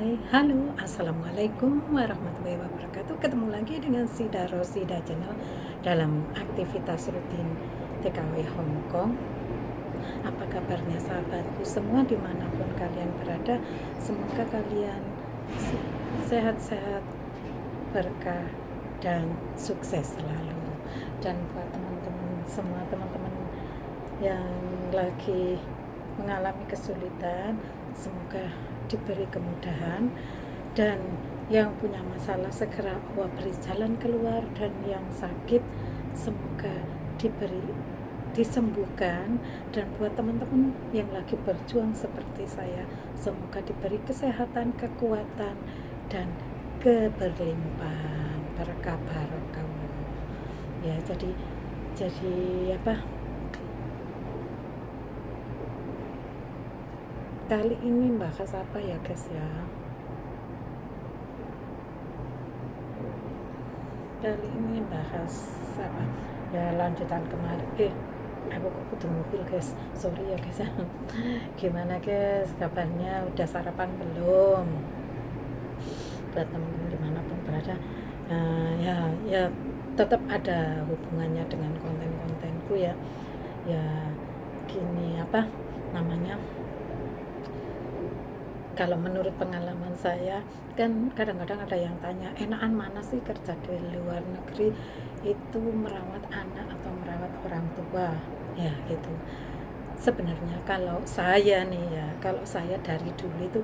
Hai, halo, assalamualaikum warahmatullahi wabarakatuh. Ketemu lagi dengan Sida Rosida Channel dalam aktivitas rutin TKW Hong Kong. Apa kabarnya sahabatku semua dimanapun kalian berada? Semoga kalian sehat-sehat, berkah dan sukses selalu. Dan buat teman-teman semua, teman-teman yang lagi mengalami kesulitan, semoga diberi kemudahan, dan yang punya masalah segera Allah beri jalan keluar, dan yang sakit semoga disembuhkan. Dan buat teman-teman yang lagi berjuang seperti saya, semoga diberi kesehatan, kekuatan, dan keberlimpahan berkah barokah. Ya, jadi apa? Kali ini bahas apa ya guys ya? Kali ini bahas apa? Ya lanjutan kemarin. Aku kok kudu mobil guys. Sorry ya guys. Gimana guys? Kabarnya udah sarapan belum? Buat teman-teman dimanapun berada, ya tetap ada hubungannya dengan konten-kontenku ya. Ya gini apa namanya? Kalau menurut pengalaman saya, kan kadang-kadang ada yang tanya, enakan mana sih kerja di luar negeri itu, merawat anak atau merawat orang tua? Ya gitu. Sebenarnya kalau saya nih ya, kalau saya dari dulu itu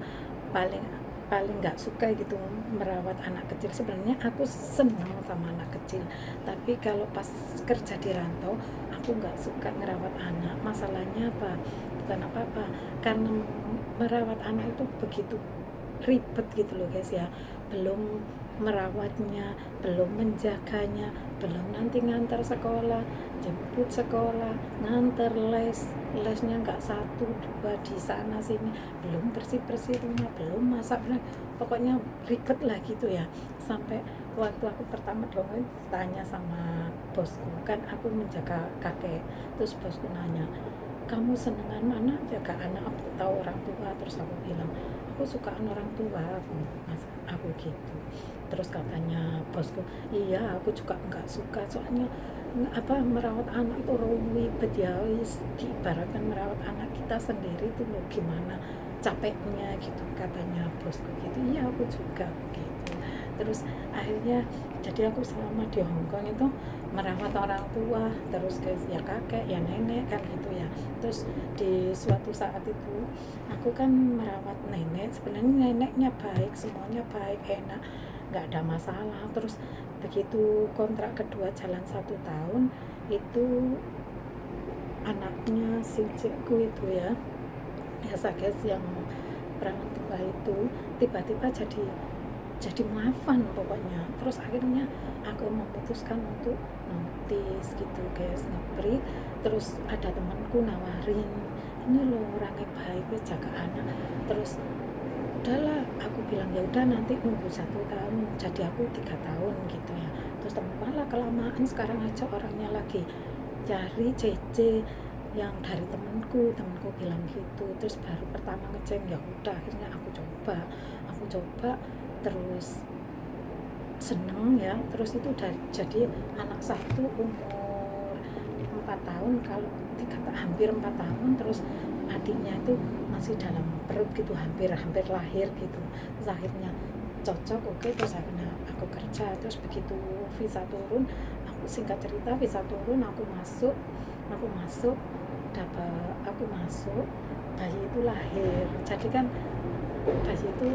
paling paling nggak suka gitu merawat anak kecil. Sebenarnya aku senang sama anak kecil, tapi kalau pas kerja di rantau aku nggak suka merawat anak. Masalahnya apa? Bukan apa-apa, karena merawat anak itu begitu ribet gitu loh guys ya. Belum merawatnya, belum menjaganya, belum nanti ngantar sekolah, jemput sekolah, ngantar lesnya nggak satu dua di sana sini, belum bersih rumah, belum masak, pokoknya ribet lah gitu ya. Sampai waktu aku pertama dong tanya sama bosku, kan aku menjaga kakek, terus bosku nanya, kamu senengan mana, jaga anak atau orang tua? Terus aku bilang, aku sukaan orang tua aku gitu. Terus katanya bosku, iya aku juga nggak suka, soalnya merawat anak itu ribet ya, diibaratkan merawat anak kita sendiri itu loh, gimana capeknya gitu, katanya bosku gitu. Iya aku juga gitu. Terus akhirnya jadi aku selama di Hong Kong itu merawat orang tua terus guys, ya kakek ya nenek kan gitu ya. Terus di suatu saat itu aku kan merawat nenek, sebenarnya neneknya baik, semuanya baik, enak, nggak ada masalah. Terus begitu kontrak kedua jalan 1 tahun itu, anaknya si cikgu itu ya, biasa guys, yang perawat tua itu tiba-tiba jadi maafan pokoknya. Terus akhirnya aku memutuskan untuk notice gitu guys, ngebreak. Terus ada temanku nawarin, ini loh orangnya baik, jaga anak. Terus udahlah, aku bilang ya udah nanti nunggu 1 tahun, jadi aku 3 tahun gitu ya. Terus temanku, malah kelamaan, sekarang aja orangnya lagi cari CC yang dari temanku bilang gitu. Terus baru pertama ngecek, ya udah akhirnya aku coba terus seneng ya. Terus itu jadi anak satu umur 4 tahun, kalau hampir 4 tahun. Terus adiknya itu masih dalam perut gitu, hampir lahir gitu. Terus akhirnya cocok, oke. Terus akhirnya aku kerja. Terus begitu visa turun, aku singkat cerita visa turun, aku masuk bayi itu lahir. Jadi kan bayi itu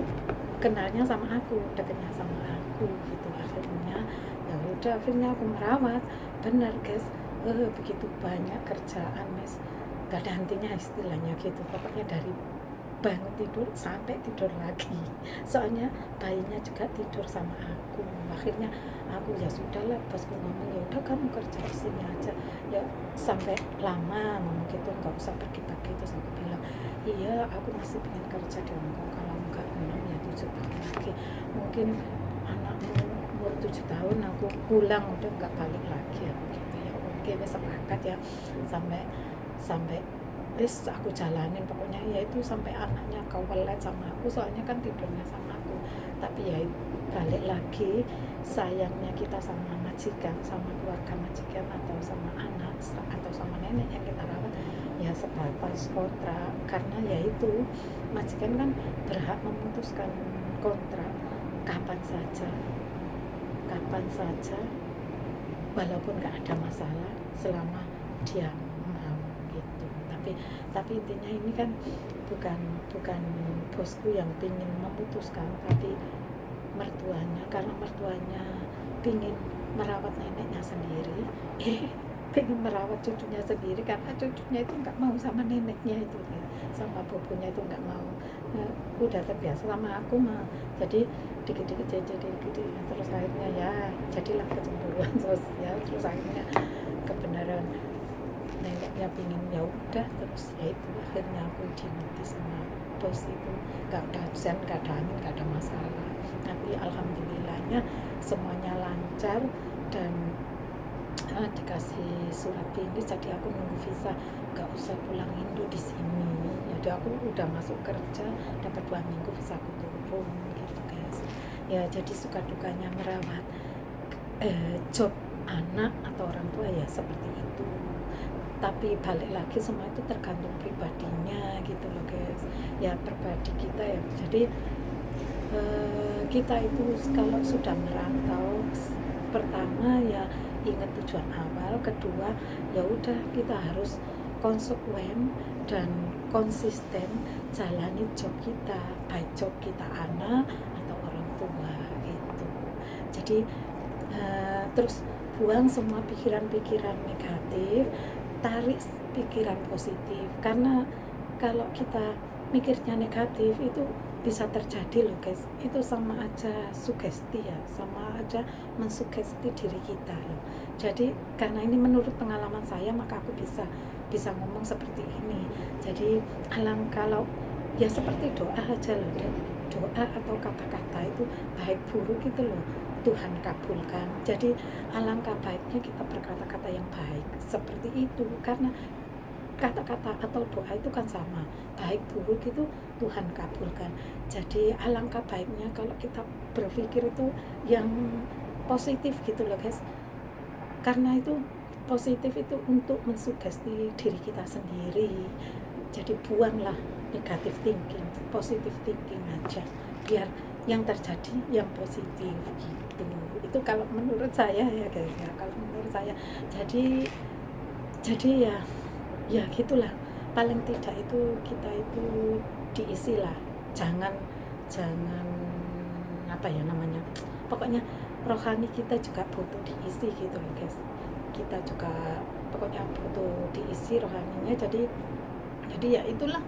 kenalnya sama aku, dekatnya sama aku gitu. Akhirnya ya udah, akhirnya aku merawat. Benar guys, begitu banyak kerjaan mas, gak ada hentinya istilahnya gitu. Pokoknya dari bangun tidur sampai tidur lagi, soalnya bayinya juga tidur sama aku. Akhirnya aku ya sudahlah, bosku ngomong ya udah kamu kerja di sini aja ya sampai lama, ngomong gitu, nggak usah pagi-pagi. Terus aku bilang, iya aku masih pengen kerja di Hong Kong, kalau enggak 6 ya 7 tahun lagi. Mungkin anakmu umur 7 tahun aku pulang udah nggak balik lagi ya begitu ya. Oke, sepakat ya. Sampai wis aku jalanin pokoknya, ya itu sampai anaknya kewelet sama aku, soalnya kan tidurnya sama aku. Tapi ya balik lagi, sayangnya kita sama majikan, sama keluarga majikan, atau sama anak atau sama nenek yang kita rawat, ya sebatas kontrak. Karena ya itu, majikan kan berhak memutuskan kontrak kapan saja, walaupun gak ada masalah selama dia mau gitu. Tapi intinya ini kan bukan bosku yang pingin memutuskan, tapi mertuanya, karena mertuanya pingin merawat neneknya sendiri, pengen merawat cucunya sendiri, karena cucunya itu nggak mau sama neneknya itu, sama bobonya itu nggak mau. Udah terbiasa sama aku mah, jadi dikit-dikit terus akhirnya ya jadilah kecemburuan sosial. Terus akhirnya kebenaran neneknya pingin, ya udah, terus ya itu akhirnya aku diminta sama bos itu, gak ada absen, gak ada angin, gak ada masalah. Tapi alhamdulillahnya semuanya lancar, dan dikasih surat finish, jadi aku nunggu visa, gak usah pulang Indo di sini. Jadi aku udah masuk kerja, dapat 2 minggu visa aku turun gitu guys. Ya jadi suka dukanya merawat job anak atau orang tua ya seperti itu. Tapi balik lagi, semua itu tergantung pribadinya gitu loh guys, ya pribadi kita ya. Jadi kita itu kalau sudah merantau, pertama ya ingat tujuan awal, kedua ya udah kita harus konsekuen dan konsisten jalani job kita, baik job kita anak atau orang tua gitu. Jadi terus buang semua pikiran-pikiran negatif, tarik pikiran positif, karena kalau kita mikirnya negatif itu bisa terjadi loh guys, itu sama aja sugesti ya, sama aja mensugesti diri kita loh. Jadi karena ini menurut pengalaman saya, maka aku bisa ngomong seperti ini. Jadi kalau ya seperti doa aja loh, doa atau kata-kata itu baik buruk gitu loh, Tuhan kabulkan. Jadi alangkah baiknya kita berkata-kata yang baik seperti itu, karena kata-kata atau doa itu kan sama, baik buruk itu Tuhan kabulkan. Jadi alangkah baiknya kalau kita berpikir itu yang positif gitu loh guys, karena itu positif itu untuk mensugesti diri kita sendiri. Jadi buanglah negatif thinking, positif thinking aja, biar yang terjadi yang positif gitu. Itu kalau menurut saya ya guys ya, kalau menurut saya. Jadi ya gitulah, paling tidak itu kita itu diisi lah, jangan apa ya namanya, pokoknya rohani kita juga butuh diisi gitu loh guys, kita juga pokoknya butuh diisi rohaninya. Jadi ya itulah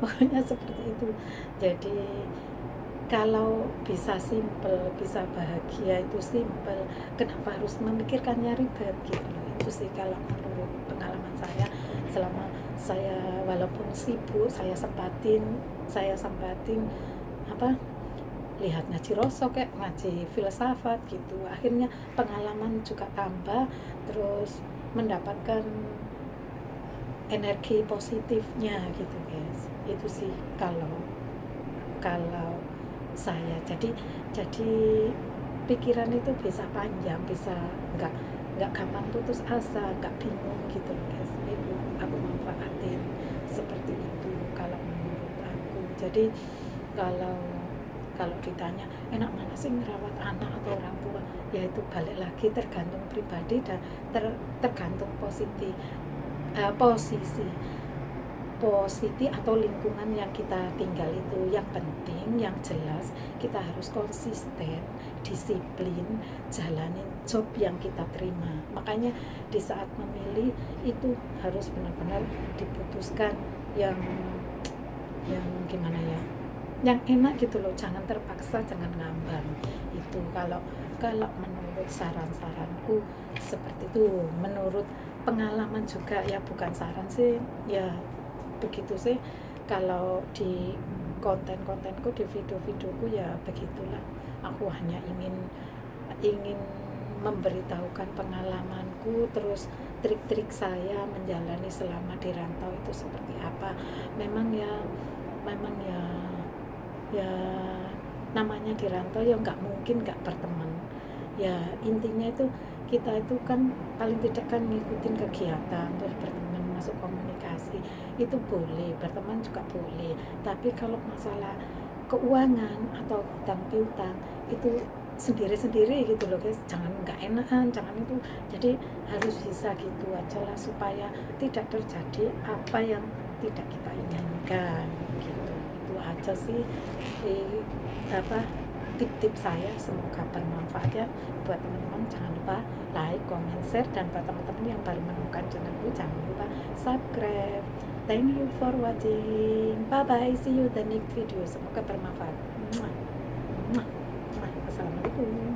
pokoknya seperti itu. Jadi kalau bisa simple, bisa bahagia itu simple, kenapa harus memikirkannya ribet gitu loh. Itu sih kalau menurut pengalaman saya, selama saya walaupun sibuk, saya sempatin apa, lihat ngaji rosok kayak ngaji filsafat gitu, akhirnya pengalaman juga tambah, terus mendapatkan energi positifnya gitu guys. Itu sih kalau saya. Jadi pikiran itu bisa panjang, bisa nggak gampang putus asa, nggak bingung gitu loh guys. Itu aku manfaatin seperti itu kalau menurut aku. Jadi kalau ditanya enak mana sih merawat anak atau orang tua, ya itu balik lagi tergantung pribadi dan tergantung posisi atau lingkungan yang kita tinggal itu. Yang penting, yang jelas kita harus konsisten, disiplin, jalanin job yang kita terima. Makanya di saat memilih itu harus benar-benar diputuskan yang gimana ya, yang enak gitu loh, jangan terpaksa, jangan ngambang. Itu kalau menurut saran-saranku seperti itu, menurut pengalaman juga ya, bukan saran sih ya, begitu sih. Kalau di kontenku, di video-videoku ya begitulah, aku hanya ingin memberitahukan pengalamanku, terus trik-trik saya menjalani selama di rantau itu seperti apa. Memang ya namanya di rantau ya nggak mungkin nggak berteman. Ya intinya itu kita itu kan paling tidak kan ngikutin kegiatan, terus berteman, masuk komunikasi itu boleh, berteman juga boleh. Tapi kalau masalah keuangan atau hutang piutang itu sendiri-sendiri gitu loh guys, jangan nggak enakan, jangan itu. Jadi harus bisa gitu aja lah supaya tidak terjadi apa yang tidak kita inginkan gitu. Itu aja sih eh, apa tip-tip saya, semoga bermanfaat ya buat teman-teman. Jangan lupa like, comment, share, dan buat teman-teman yang baru menemukan channelku jangan lupa subscribe. Thank you for watching, bye bye, see you the next video, semoga bermanfaat. Assalamualaikum.